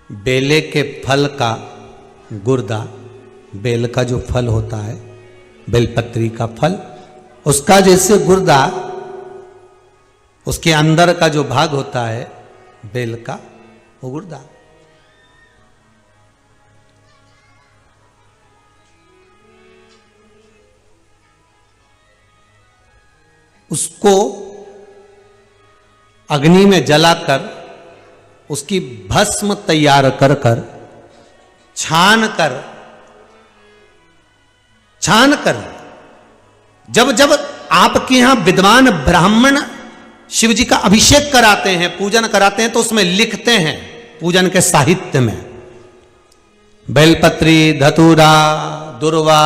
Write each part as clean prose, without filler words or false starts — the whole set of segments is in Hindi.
बेले के फल का गुर्दा, बेल का जो फल होता है, बेलपत्री का फल, उसका जैसे गुर्दा, उसके अंदर का जो भाग होता है बेल का, वो गुर्दा। उसको अग्नि में जलाकर उसकी भस्म तैयार कर कर छान कर जब जब आपके यहां विद्वान ब्राह्मण शिव जी का अभिषेक कराते हैं, पूजन कराते हैं, तो उसमें लिखते हैं पूजन के साहित्य में बेलपत्री, धतूरा, दुर्वा,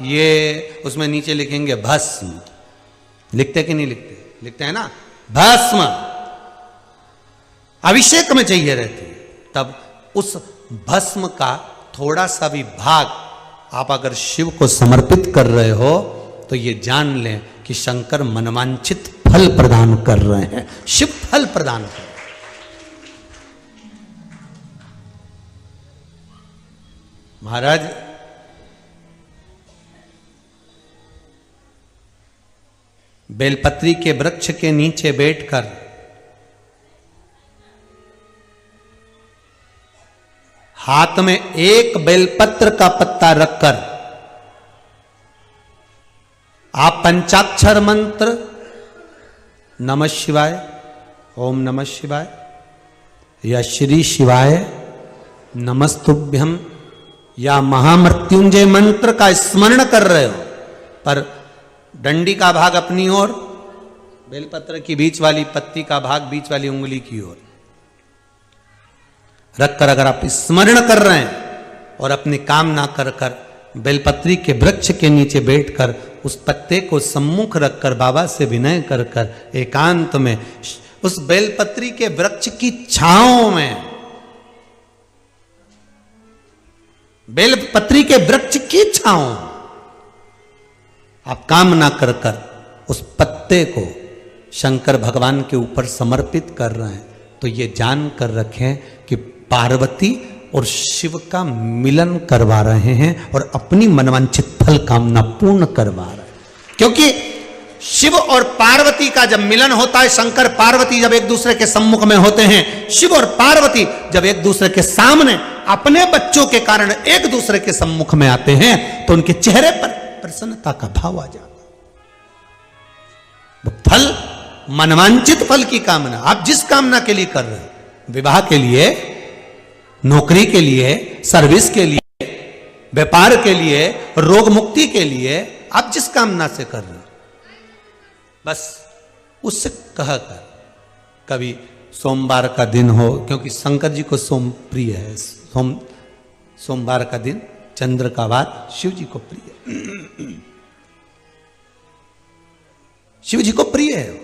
ये उसमें नीचे लिखेंगे भस्म। लिखते कि नहीं लिखते? लिखते हैं ना, भस्म अभिषेक में चाहिए रहती है। तब उस भस्म का थोड़ा सा भी भाग आप अगर शिव को समर्पित कर रहे हो तो ये जान लें कि शंकर मनवांछित फल प्रदान कर रहे हैं, शिव फल प्रदान कर रहे हैं। महाराज बेलपत्री के वृक्ष के नीचे बैठकर हाथ में एक बेलपत्र का पत्ता रखकर आप पंचाक्षर मंत्र नमः शिवाय, ओम नमः शिवाय या श्री शिवाय नमस्तुभ्यम या महामृत्युंजय मंत्र का स्मरण कर रहे हो, पर डंडी का भाग अपनी ओर, बेलपत्र की बीच वाली पत्ती का भाग बीच वाली उंगली की ओर रखकर अगर आप स्मरण कर रहे हैं और अपनी कामना कर कर बेलपत्री के वृक्ष के नीचे बैठकर उस पत्ते को सम्मुख रखकर बाबा से विनय कर कर एकांत में उस बेलपत्री के वृक्ष की छांव में, बेलपत्री के वृक्ष की छांव आप कामना कर कर उस पत्ते को शंकर भगवान के ऊपर समर्पित कर रहे हैं, तो ये जान कर रखें कि पार्वती और शिव का मिलन करवा रहे हैं और अपनी मनवांछित फल कामना पूर्ण करवा रहे हैं। क्योंकि शिव और पार्वती का जब मिलन होता है, शंकर पार्वती जब एक दूसरे के सम्मुख में होते हैं, शिव और पार्वती जब एक दूसरे के सामने अपने बच्चों के कारण एक दूसरे के सम्मुख में आते हैं, तो उनके चेहरे पर प्रसन्नता का भाव आ जाता। वो फल, मनवांचित फल की कामना आप जिस कामना के लिए कर रहे हो, विवाह के लिए, नौकरी के लिए, सर्विस के लिए, व्यापार के लिए, रोग मुक्ति के लिए, आप जिस कामना से कर रहे हो, बस उससे कह कर, कभी सोमवार का दिन हो, क्योंकि शंकर जी को सोम प्रिय है, सोमवार का दिन, चंद्र का वार शिव जी को प्रिय है, शिव जी को प्रिय है।